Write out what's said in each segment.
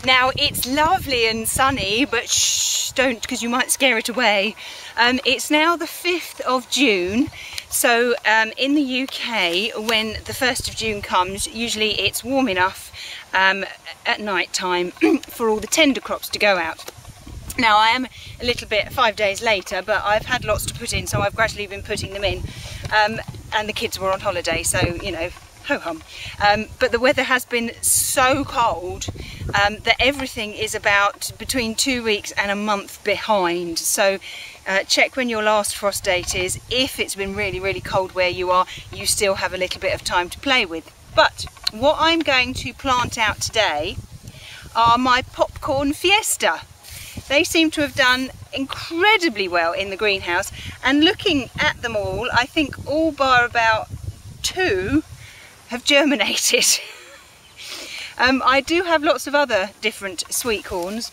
Now it's lovely and sunny, but shh, don't, because you might scare it away. It's now the 5th of June, so in the UK when the 1st of June comes, usually it's warm enough at night time for all the tender crops to go out. Now I am a little bit 5 days later, but I've had lots to put in, so I've gradually been putting them in, and the kids were on holiday, so you know, ho-hum. But the weather has been so cold that everything is about between 2 weeks and a month behind. So check when your last frost date is. If it's been really, really cold where you are, you still have a little bit of time to play with. But what I'm going to plant out today are my popcorn fiesta. They seem to have done incredibly well in the greenhouse, and looking at them all, I think all bar about 2 have germinated. I do have lots of other different sweet corns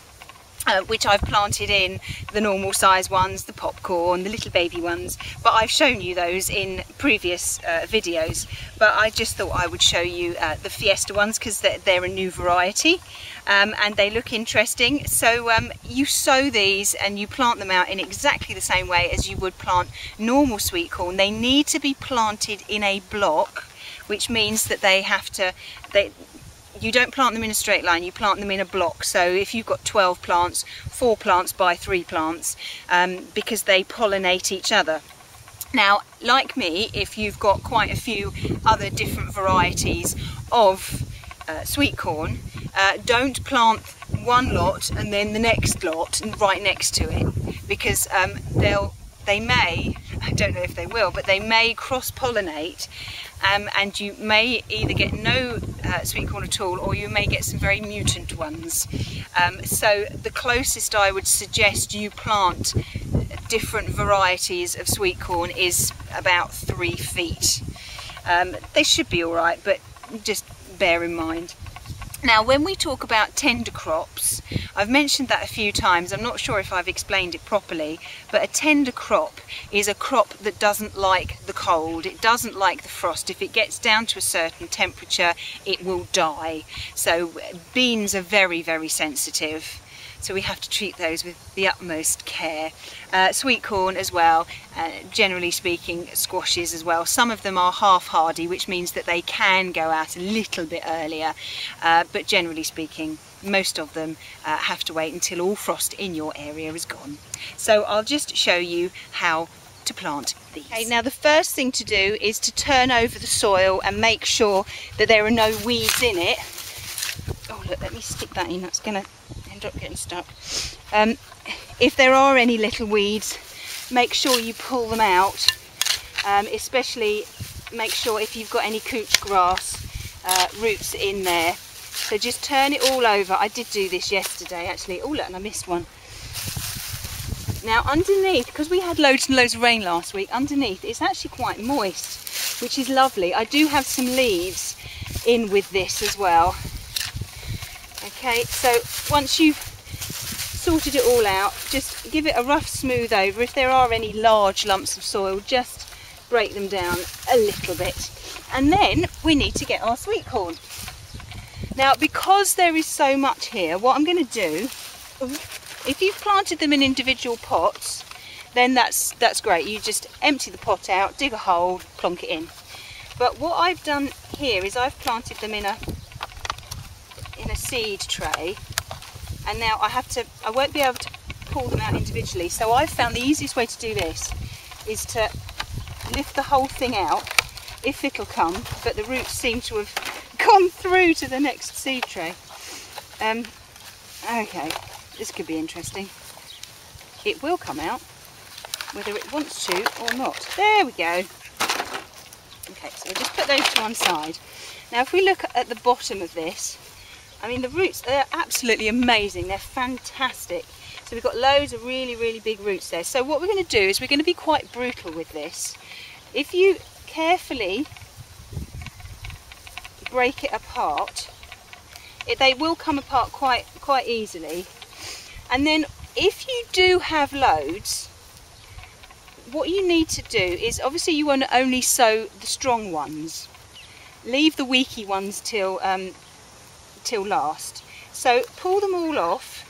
which I've planted in, the normal size ones, the popcorn, the little baby ones, but I've shown you those in previous videos. But I just thought I would show you the Fiesta ones because they're a new variety, and they look interesting. So you sow these and you plant them out in exactly the same way as you would plant normal sweet corn. They need to be planted in a block, which means that they have to, you don't plant them in a straight line, you plant them in a block. So if you've got 12 plants, 4 plants by 3 plants, because they pollinate each other. Now, like me, if you've got quite a few other different varieties of sweet corn, don't plant one lot and then the next lot right next to it, because they may, I don't know if they will, but they may cross-pollinate, and you may either get no sweet corn at all, or you may get some very mutant ones. So the closest I would suggest you plant different varieties of sweet corn is about 3 feet. They should be all right, but just bear in mind. Now, when we talk about tender crops, I've mentioned that a few times. I'm not sure if I've explained it properly, but a tender crop is a crop that doesn't like the cold. It doesn't like the frost. If it gets down to a certain temperature, it will die. So beans are very, very sensitive. So we have to treat those with the utmost care. Sweet corn as well, generally speaking, squashes as well. Some of them are half hardy, which means that they can go out a little bit earlier, but generally speaking, most of them have to wait until all frost in your area is gone. So I'll just show you how to plant these. Okay, now the first thing to do is to turn over the soil and make sure that there are no weeds in it. Oh look, let me stick that in, that's going to end up getting stuck. If there are any little weeds, make sure you pull them out, especially make sure if you've got any couch grass roots in there. So just turn it all over. I did do this yesterday actually. Oh look, and I missed one. Now underneath, because we had loads and loads of rain last week, underneath it's actually quite moist, which is lovely. I do have some leaves in with this as well. Okay, so once you've sorted it all out, just give it a rough smooth over. If there are any large lumps of soil, just break them down a little bit. And then we need to get our sweet corn. Now, because there is so much here, what I'm going to do, if you've planted them in individual pots, then that's great. You just empty the pot out, dig a hole, plonk it in. But what I've done here is I've planted them in a seed tray, and now I won't be able to pull them out individually. So I've found the easiest way to do this is to lift the whole thing out, if it'll come, but the roots seem to have gone through to the next seed tray. Okay, this could be interesting. It will come out, whether it wants to or not. There we go. Okay, so we'll just put those to one side. Now if we look at the bottom of this, I mean the roots, they're absolutely amazing, they're fantastic. So we've got loads of really, really big roots there. So what we're going to do is we're going to be quite brutal with this. If you carefully break it apart, they will come apart quite easily. And then if you do have loads, what you need to do is, obviously you want to only sow the strong ones. Leave the weaky ones till last. So pull them all off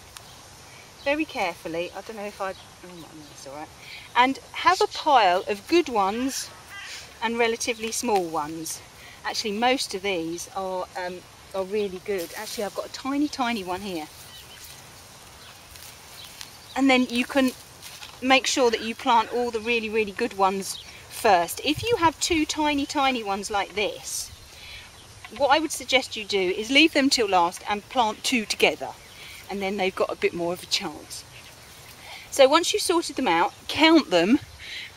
very carefully. I don't know if I... Oh, no, that's all right. And have a pile of good ones and relatively small ones. Actually, most of these are really good. Actually, I've got a tiny one here. And then you can make sure that you plant all the really good ones first. If you have two tiny ones like this, what I would suggest you do is leave them till last and plant two together, and then they've got a bit more of a chance. So once you've sorted them out, count them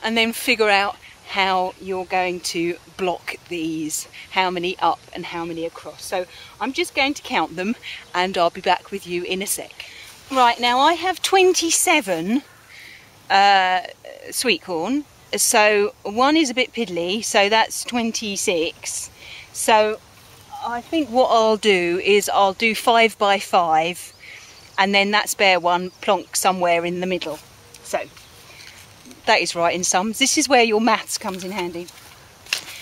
and then figure out how you're going to block these, how many up and how many across. So I'm just going to count them and I'll be back with you in a sec. Right, now I have 27 sweet corn, so one is a bit piddly, so that's 26. So I think what I'll do is I'll do 5 by 5, and then that spare one plonk somewhere in the middle. So that is right in sums. This is where your maths comes in handy.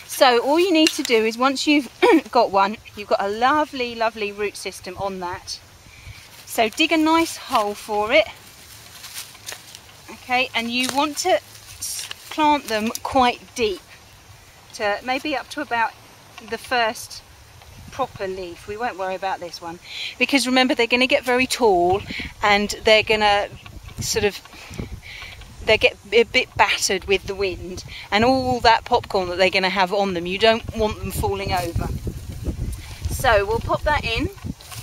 So all you need to do is, once you've got one, you've got a lovely root system on that. So dig a nice hole for it. Okay, and you want to plant them quite deep, to maybe up to about the first proper leaf. We won't worry about this one, because remember, they're going to get very tall and they're going to they get a bit battered with the wind, and all that popcorn that they're going to have on them, you don't want them falling over. So we'll pop that in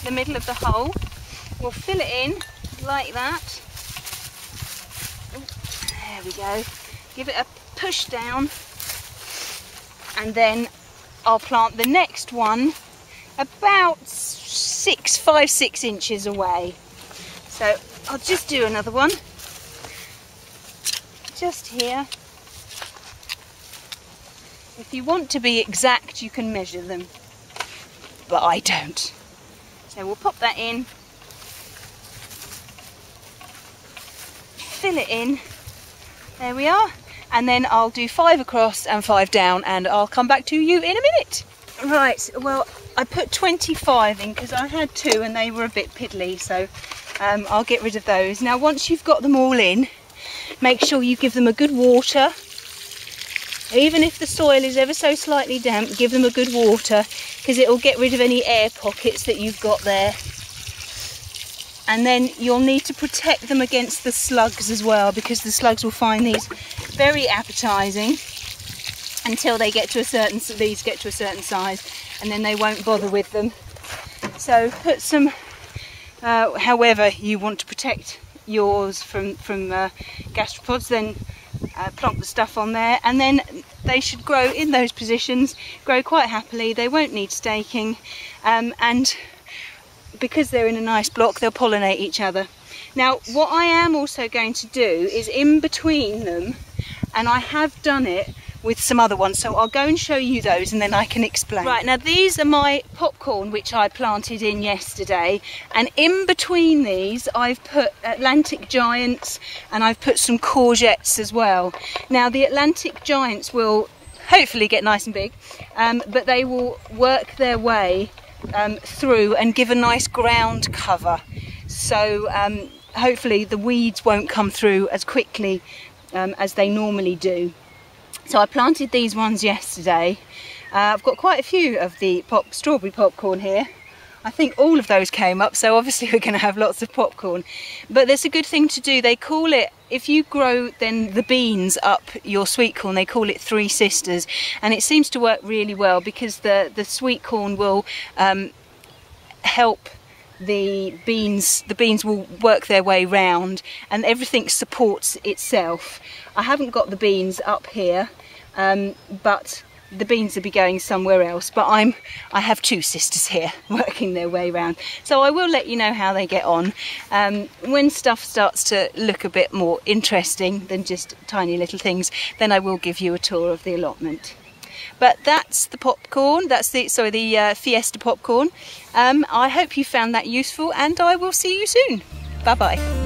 the middle of the hole. We'll fill it in like that. There we go. Give it a push down, and then I'll plant the next one about 5-6 inches away. So I'll just do another one just here. If you want to be exact, you can measure them, but I don't. So we'll pop that in, fill it in, there we are, and then I'll do 5 across and 5 down, and I'll come back to you in a minute. Right, well, I put 25 in because I had 2 and they were a bit piddly, so I'll get rid of those. Now once you've got them all in, make sure you give them a good water. Even if the soil is ever so slightly damp, give them a good water, because it will get rid of any air pockets that you've got there. And then you'll need to protect them against the slugs as well, because the slugs will find these very appetising until they get to a certain, these get to a certain size, and then they won't bother with them. So put some, however you want to protect yours from gastropods, then plonk the stuff on there, and then they should grow in those positions, grow quite happily. They won't need staking, and because they're in a nice block, they'll pollinate each other. Now what I am also going to do is, in between them, and I have done it with some other ones, so I'll go and show you those and then I can explain. Right, now these are my popcorn which I planted in yesterday, and in between these I've put Atlantic Giants and I've put some courgettes as well. Now the Atlantic Giants will hopefully get nice and big, but they will work their way through and give a nice ground cover, so hopefully the weeds won't come through as quickly as they normally do. So I planted these ones yesterday. I've got quite a few of the strawberry popcorn here. I think all of those came up, so obviously we're going to have lots of popcorn. But there's a good thing to do. They call it, if you grow then the beans up your sweet corn, they call it 3 sisters, and it seems to work really well, because the sweet corn will help the beans will work their way round, and everything supports itself. I haven't got the beans up here, but the beans will be going somewhere else, but I have 2 sisters here working their way around, so I will let you know how they get on. When stuff starts to look a bit more interesting than just tiny little things, then I will give you a tour of the allotment. But that's the popcorn, that's the fiesta popcorn. I hope you found that useful, and I will see you soon. Bye bye.